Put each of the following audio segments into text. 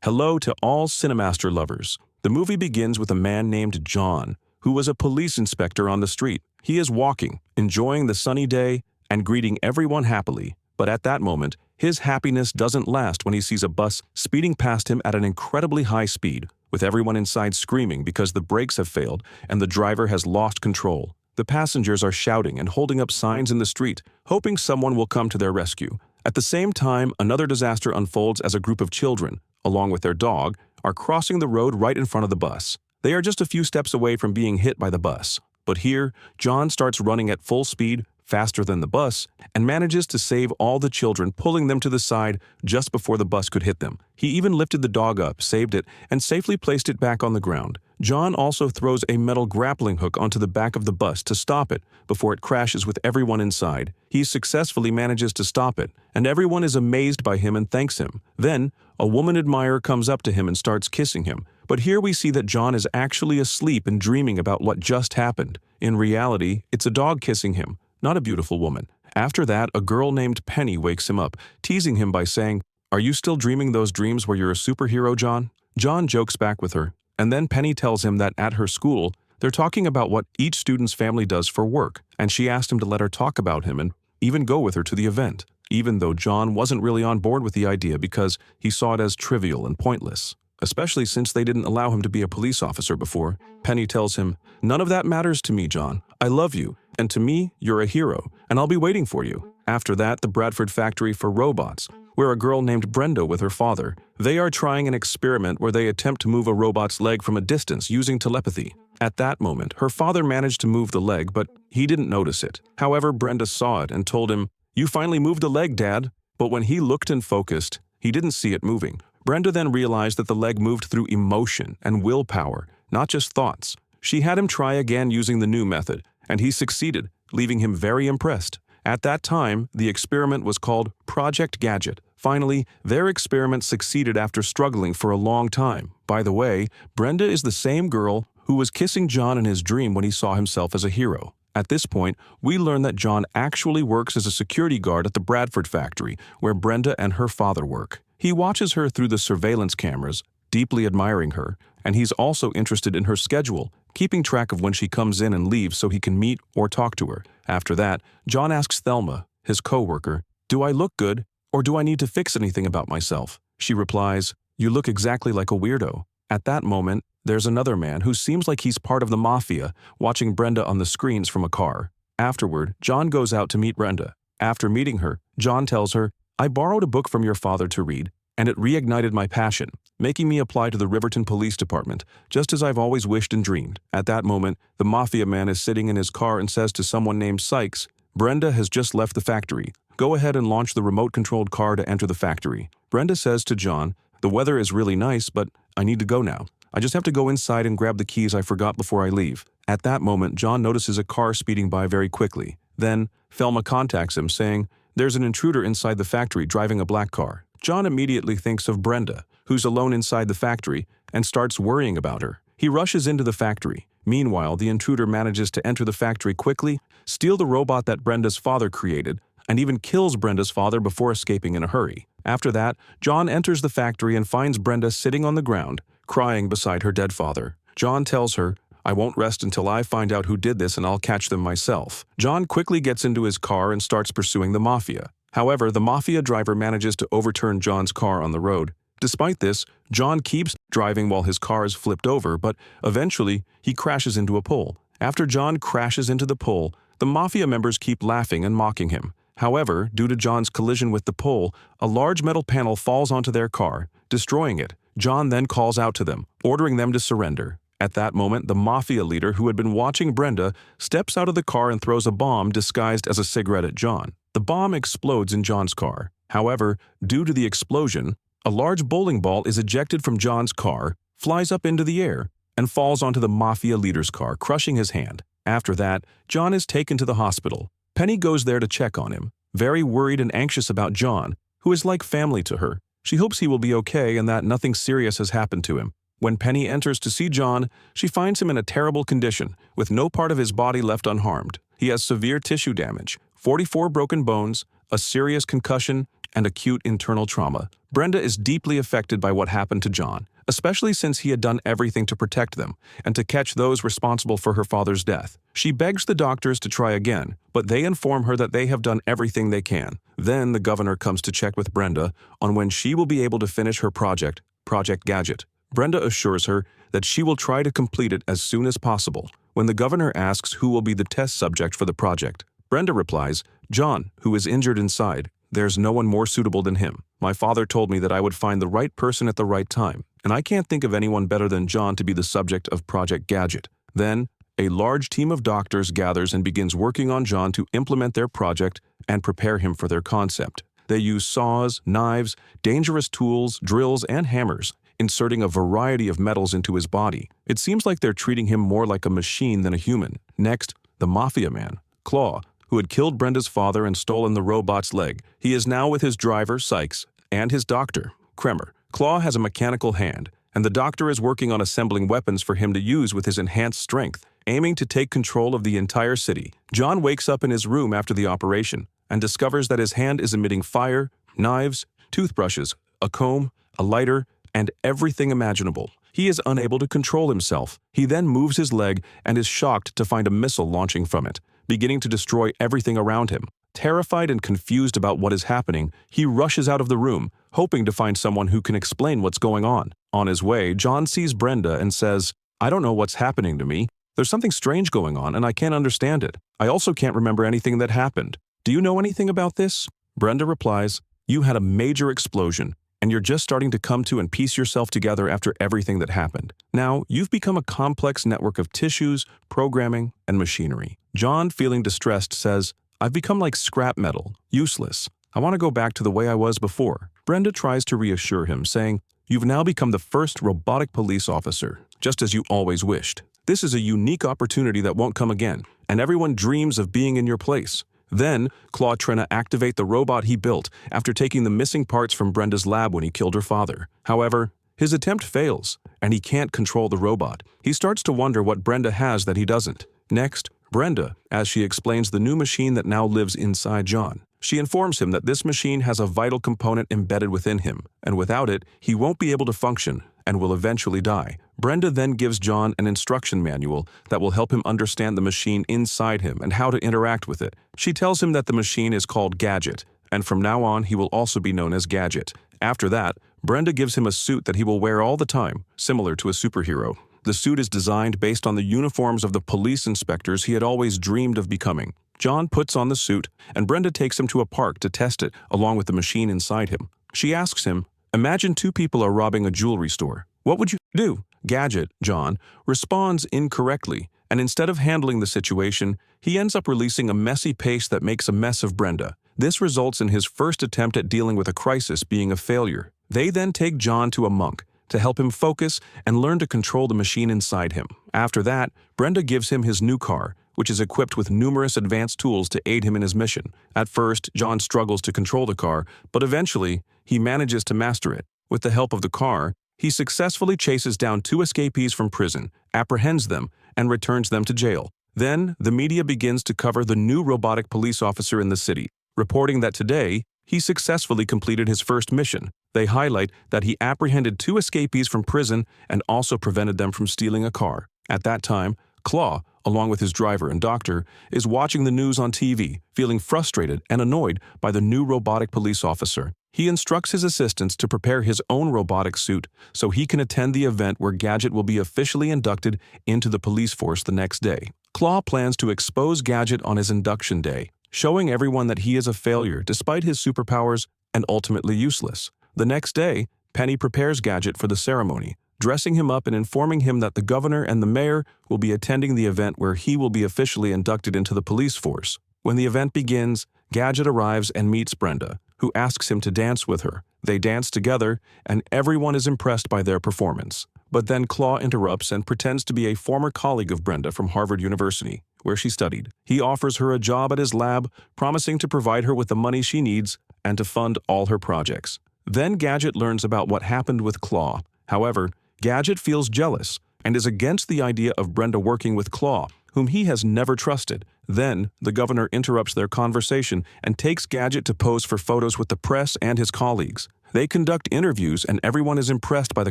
Hello to all Cinemaster lovers. The movie begins with a man named John, who was a police inspector on the street. He is walking, enjoying the sunny day, and greeting everyone happily. But at that moment, his happiness doesn't last when he sees a bus speeding past him at an incredibly high speed, with everyone inside screaming because the brakes have failed and the driver has lost control. The passengers are shouting and holding up signs in the street, hoping someone will come to their rescue. At the same time, another disaster unfolds as a group of children, along with their dog, are crossing the road right in front of the bus. They are just a few steps away from being hit by the bus. But here, John starts running at full speed, faster than the bus, and manages to save all the children, pulling them to the side just before the bus could hit them. He even lifted the dog up, saved it, and safely placed it back on the ground. John also throws a metal grappling hook onto the back of the bus to stop it before it crashes with everyone inside. He successfully manages to stop it, and everyone is amazed by him and thanks him. Then, a woman admirer comes up to him and starts kissing him. But here we see that John is actually asleep and dreaming about what just happened. In reality, it's a dog kissing him, not a beautiful woman. After that, a girl named Penny wakes him up, teasing him by saying, "Are you still dreaming those dreams where you're a superhero, John?" John jokes back with her, and then Penny tells him that at her school, they're talking about what each student's family does for work, and she asked him to let her talk about him and even go with her to the event, even though John wasn't really on board with the idea because he saw it as trivial and pointless, especially since they didn't allow him to be a police officer before. Penny tells him, "None of that matters to me, John. I love you, and to me, you're a hero, and I'll be waiting for you." After that, the Bradford factory for robots, where a girl named Brenda with her father. They are trying an experiment where they attempt to move a robot's leg from a distance using telepathy. At that moment, her father managed to move the leg, but he didn't notice it. However, Brenda saw it and told him, "You finally moved the leg, Dad." But when he looked and focused, he didn't see it moving. Brenda then realized that the leg moved through emotion and willpower, not just thoughts. She had him try again using the new method, and he succeeded, leaving him very impressed. At that time, the experiment was called Project Gadget. Finally, their experiment succeeded after struggling for a long time. By the way, Brenda is the same girl who was kissing John in his dream when he saw himself as a hero. At this point, we learn that John actually works as a security guard at the Bradford factory, where Brenda and her father work. He watches her through the surveillance cameras, deeply admiring her, and he's also interested in her schedule, keeping track of when she comes in and leaves so he can meet or talk to her. After that, John asks Thelma, his co-worker, "Do I look good, or do I need to fix anything about myself?" She replies, "You look exactly like a weirdo." At that moment, there's another man who seems like he's part of the mafia, watching Brenda on the screens from a car. Afterward, John goes out to meet Brenda. After meeting her, John tells her, "I borrowed a book from your father to read, and it reignited my passion, making me apply to the Riverton Police Department, just as I've always wished and dreamed." At that moment, the mafia man is sitting in his car and says to someone named Sykes, "Brenda has just left the factory. Go ahead and launch the remote-controlled car to enter the factory." Brenda says to John, "The weather is really nice, but I need to go now. I just have to go inside and grab the keys I forgot before I leave." At that moment, John notices a car speeding by very quickly. Then, Thelma contacts him, saying, "There's an intruder inside the factory driving a black car." John immediately thinks of Brenda, who's alone inside the factory, and starts worrying about her. He rushes into the factory. Meanwhile, the intruder manages to enter the factory quickly, steal the robot that Brenda's father created, and even kills Brenda's father before escaping in a hurry. After that, John enters the factory and finds Brenda sitting on the ground, crying beside her dead father. John tells her, "I won't rest until I find out who did this and I'll catch them myself." John quickly gets into his car and starts pursuing the mafia. However, the mafia driver manages to overturn John's car on the road. Despite this, John keeps driving while his car is flipped over, but eventually, he crashes into a pole. After John crashes into the pole, the mafia members keep laughing and mocking him. However, due to John's collision with the pole, a large metal panel falls onto their car, destroying it. John then calls out to them, ordering them to surrender. At that moment, the mafia leader who had been watching Brenda steps out of the car and throws a bomb disguised as a cigarette at John. The bomb explodes in John's car. However, due to the explosion, a large bowling ball is ejected from John's car, flies up into the air, and falls onto the mafia leader's car, crushing his hand. After that, John is taken to the hospital. Penny goes there to check on him, very worried and anxious about John, who is like family to her. She hopes he will be okay and that nothing serious has happened to him. When Penny enters to see John, she finds him in a terrible condition, with no part of his body left unharmed. He has severe tissue damage, 44 broken bones, a serious concussion, and acute internal trauma. Brenda is deeply affected by what happened to John, especially since he had done everything to protect them and to catch those responsible for her father's death. She begs the doctors to try again, but they inform her that they have done everything they can. Then the governor comes to check with Brenda on when she will be able to finish her project, Project Gadget. Brenda assures her that she will try to complete it as soon as possible. When the governor asks who will be the test subject for the project, Brenda replies, "John, who is injured inside. There's no one more suitable than him. My father told me that I would find the right person at the right time, and I can't think of anyone better than John to be the subject of Project Gadget." Then, a large team of doctors gathers and begins working on John to implement their project and prepare him for their concept. They use saws, knives, dangerous tools, drills, and hammers, inserting a variety of metals into his body. It seems like they're treating him more like a machine than a human. Next, the mafia man, Claw, who had killed Brenda's father and stolen the robot's leg. He is now with his driver, Sykes, and his doctor, Kremer. Claw has a mechanical hand, and the doctor is working on assembling weapons for him to use with his enhanced strength, aiming to take control of the entire city. John wakes up in his room after the operation and discovers that his hand is emitting fire, knives, toothbrushes, a comb, a lighter, and everything imaginable. He is unable to control himself. He then moves his leg and is shocked to find a missile launching from it, beginning to destroy everything around him. Terrified and confused about what is happening, he rushes out of the room, hoping to find someone who can explain what's going on. On his way, John sees Brenda and says, "I don't know what's happening to me. There's something strange going on and I can't understand it. I also can't remember anything that happened. Do you know anything about this?" Brenda replies, "You had a major explosion, and you're just starting to come to and piece yourself together after everything that happened. Now, you've become a complex network of tissues, programming, and machinery." John, feeling distressed, says, "I've become like scrap metal, useless. I want to go back to the way I was before." Brenda tries to reassure him, saying, "You've now become the first robotic police officer, just as you always wished. This is a unique opportunity that won't come again, and everyone dreams of being in your place." Then, Claw tries to activate the robot he built after taking the missing parts from Brenda's lab when he killed her father. However, his attempt fails, and he can't control the robot. He starts to wonder what Brenda has that he doesn't. Next, Brenda, as she explains the new machine that now lives inside John. She informs him that this machine has a vital component embedded within him, and without it, he won't be able to function and will eventually die. Brenda then gives John an instruction manual that will help him understand the machine inside him and how to interact with it. She tells him that the machine is called Gadget, and from now on he will also be known as Gadget. After that, Brenda gives him a suit that he will wear all the time, similar to a superhero. The suit is designed based on the uniforms of the police inspectors he had always dreamed of becoming. John puts on the suit, and Brenda takes him to a park to test it along with the machine inside him. She asks him, "Imagine two people are robbing a jewelry store. What would you do?" Gadget, John, responds incorrectly, and instead of handling the situation, he ends up releasing a messy paste that makes a mess of Brenda. This results in his first attempt at dealing with a crisis being a failure. They then take John to a monk to help him focus and learn to control the machine inside him. After that, Brenda gives him his new car, which is equipped with numerous advanced tools to aid him in his mission. At first, John struggles to control the car, but eventually, he manages to master it. With the help of the car, he successfully chases down two escapees from prison, apprehends them, and returns them to jail. Then, the media begins to cover the new robotic police officer in the city, reporting that today, he successfully completed his first mission. They highlight that he apprehended two escapees from prison and also prevented them from stealing a car. At that time, Claw, along with his driver and doctor, is watching the news on TV, feeling frustrated and annoyed by the new robotic police officer. He instructs his assistants to prepare his own robotic suit so he can attend the event where Gadget will be officially inducted into the police force the next day. Claw plans to expose Gadget on his induction day, showing everyone that he is a failure despite his superpowers and ultimately useless. The next day, Penny prepares Gadget for the ceremony, dressing him up and informing him that the governor and the mayor will be attending the event where he will be officially inducted into the police force. When the event begins, Gadget arrives and meets Brenda, who asks him to dance with her. They dance together, and everyone is impressed by their performance. But then Claw interrupts and pretends to be a former colleague of Brenda from Harvard University, where she studied. He offers her a job at his lab, promising to provide her with the money she needs and to fund all her projects. Then Gadget learns about what happened with Claw. However, Gadget feels jealous and is against the idea of Brenda working with Claw, whom he has never trusted. Then, the governor interrupts their conversation and takes Gadget to pose for photos with the press and his colleagues. They conduct interviews and everyone is impressed by the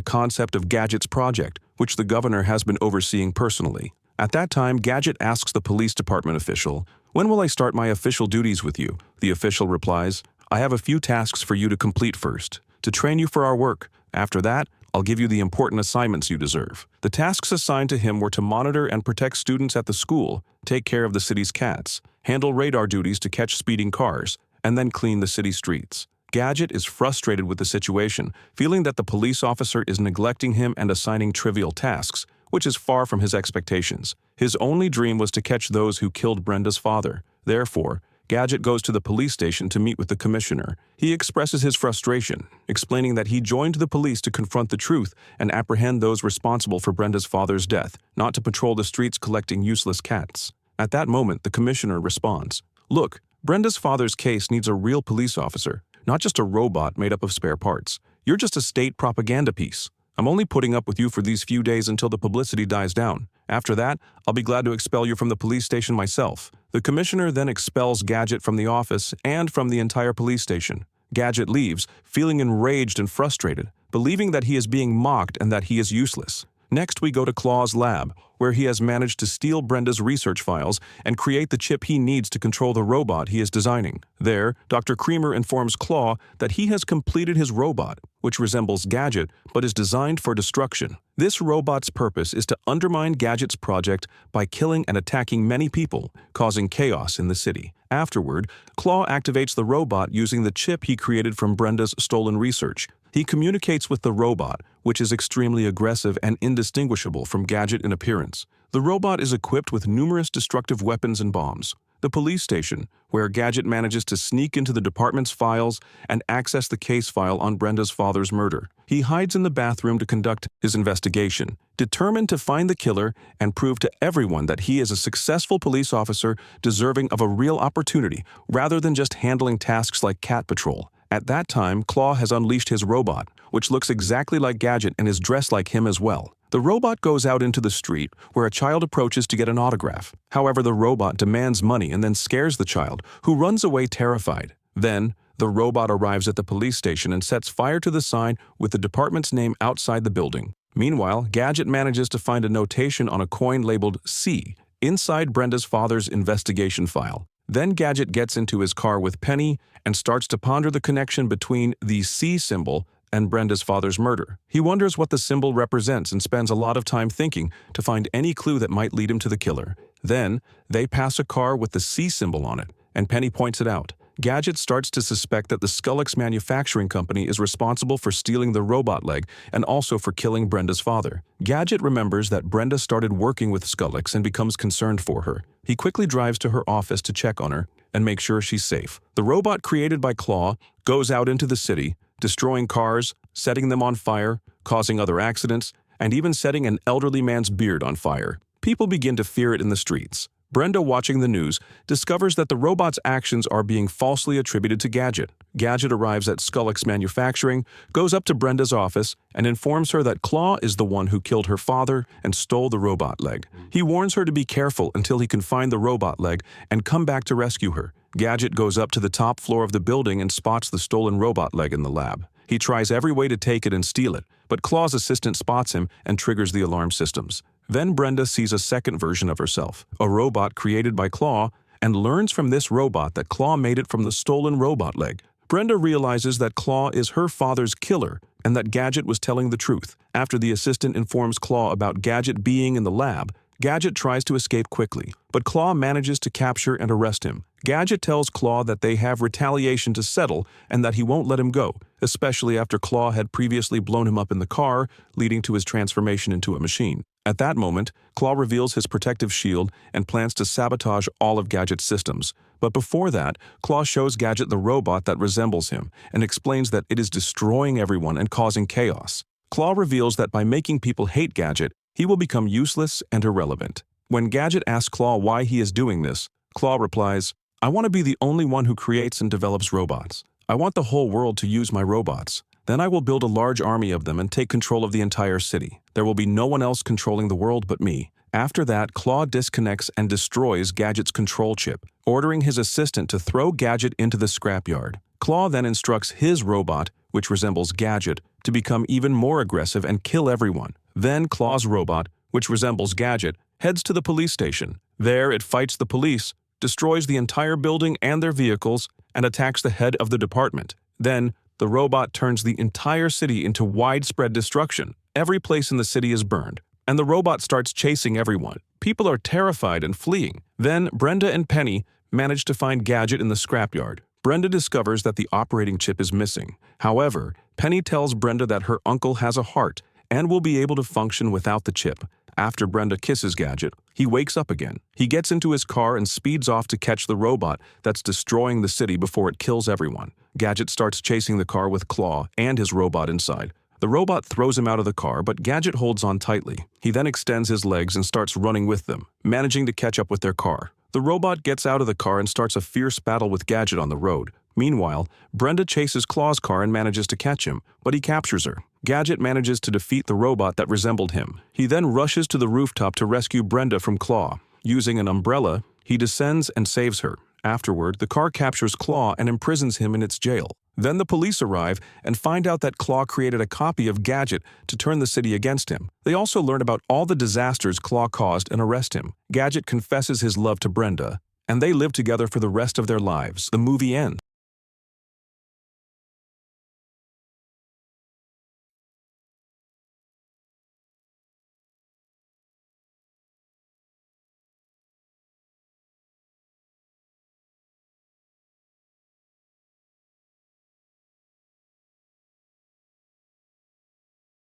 concept of Gadget's project, which the governor has been overseeing personally. At that time, Gadget asks the police department official, "When will I start my official duties with you?" The official replies, "I have a few tasks for you to complete first, to train you for our work. After that, I'll give you the important assignments you deserve." The tasks assigned to him were to monitor and protect students at the school, take care of the city's cats, handle radar duties to catch speeding cars, and then clean the city streets. Gadget is frustrated with the situation, feeling that the police officer is neglecting him and assigning trivial tasks, which is far from his expectations. His only dream was to catch those who killed Brenda's father. Therefore, Gadget goes to the police station to meet with the commissioner. He expresses his frustration, explaining that he joined the police to confront the truth and apprehend those responsible for Brenda's father's death, not to patrol the streets collecting useless cats. At that moment, the commissioner responds, "Look, Brenda's father's case needs a real police officer, not just a robot made up of spare parts. You're just a state propaganda piece. I'm only putting up with you for these few days until the publicity dies down. After that, I'll be glad to expel you from the police station myself." The commissioner then expels Gadget from the office and from the entire police station. Gadget leaves, feeling enraged and frustrated, believing that he is being mocked and that he is useless. Next, we go to Claw's lab, where he has managed to steal Brenda's research files and create the chip he needs to control the robot he is designing. There, Dr. Creamer informs Claw that he has completed his robot, which resembles Gadget but is designed for destruction. This robot's purpose is to undermine Gadget's project by killing and attacking many people, causing chaos in the city. Afterward, Claw activates the robot using the chip he created from Brenda's stolen research. He communicates with the robot, which is extremely aggressive and indistinguishable from Gadget in appearance. The robot is equipped with numerous destructive weapons and bombs. The police station, where Gadget manages to sneak into the department's files and access the case file on Brenda's father's murder. He hides in the bathroom to conduct his investigation, determined to find the killer and prove to everyone that he is a successful police officer deserving of a real opportunity rather than just handling tasks like cat patrol. At that time, Claw has unleashed his robot, which looks exactly like Gadget and is dressed like him as well. The robot goes out into the street, where a child approaches to get an autograph. However, the robot demands money and then scares the child, who runs away terrified. Then, the robot arrives at the police station and sets fire to the sign with the department's name outside the building. Meanwhile, Gadget manages to find a notation on a coin labeled C inside Brenda's father's investigation file. Then Gadget gets into his car with Penny and starts to ponder the connection between the C symbol and Brenda's father's murder. He wonders what the symbol represents and spends a lot of time thinking to find any clue that might lead him to the killer. Then, they pass a car with the C symbol on it, and Penny points it out. Gadget starts to suspect that the Scullix Manufacturing Company is responsible for stealing the robot leg and also for killing Brenda's father. Gadget remembers that Brenda started working with Scullix and becomes concerned for her. He quickly drives to her office to check on her and make sure she's safe. The robot created by Claw goes out into the city, destroying cars, setting them on fire, causing other accidents, and even setting an elderly man's beard on fire. People begin to fear it in the streets. Brenda, watching the news, discovers that the robot's actions are being falsely attributed to Gadget. Gadget arrives at Scullix Manufacturing, goes up to Brenda's office, and informs her that Claw is the one who killed her father and stole the robot leg. He warns her to be careful until he can find the robot leg and come back to rescue her. Gadget goes up to the top floor of the building and spots the stolen robot leg in the lab. He tries every way to take it and steal it, but Claw's assistant spots him and triggers the alarm systems. Then Brenda sees a second version of herself, a robot created by Claw, and learns from this robot that Claw made it from the stolen robot leg. Brenda realizes that Claw is her father's killer and that Gadget was telling the truth. After the assistant informs Claw about Gadget being in the lab, Gadget tries to escape quickly, but Claw manages to capture and arrest him. Gadget tells Claw that they have retaliation to settle and that he won't let him go, especially after Claw had previously blown him up in the car, leading to his transformation into a machine. At that moment, Claw reveals his protective shield and plans to sabotage all of Gadget's systems. But before that, Claw shows Gadget the robot that resembles him and explains that it is destroying everyone and causing chaos. Claw reveals that by making people hate Gadget, he will become useless and irrelevant. When Gadget asks Claw why he is doing this, Claw replies, "I want to be the only one who creates and develops robots. I want the whole world to use my robots. Then I will build a large army of them and take control of the entire city. There will be no one else controlling the world but me. After that, Claw disconnects and destroys Gadget's control chip, ordering his assistant to throw Gadget into the scrapyard. Claw then instructs his robot, which resembles Gadget, to become even more aggressive and kill everyone. Then Claw's robot, which resembles Gadget, heads to the police station. There it fights the police, destroys the entire building and their vehicles, and attacks the head of the department. Then, the robot turns the entire city into widespread destruction. Every place in the city is burned, and the robot starts chasing everyone. People are terrified and fleeing. Then, Brenda and Penny manage to find Gadget in the scrapyard. Brenda discovers that the operating chip is missing. However, Penny tells Brenda that her uncle has a heart and will be able to function without the chip. After Brenda kisses Gadget, he wakes up again. He gets into his car and speeds off to catch the robot that's destroying the city before it kills everyone. Gadget starts chasing the car with Claw and his robot inside. The robot throws him out of the car, but Gadget holds on tightly. He then extends his legs and starts running with them, managing to catch up with their car. The robot gets out of the car and starts a fierce battle with Gadget on the road. Meanwhile, Brenda chases Claw's car and manages to catch him, but he captures her. Gadget manages to defeat the robot that resembled him. He then rushes to the rooftop to rescue Brenda from Claw. Using an umbrella, he descends and saves her. Afterward, the car captures Claw and imprisons him in its jail. Then the police arrive and find out that Claw created a copy of Gadget to turn the city against him. They also learn about all the disasters Claw caused and arrest him. Gadget confesses his love to Brenda, and they live together for the rest of their lives. The movie ends.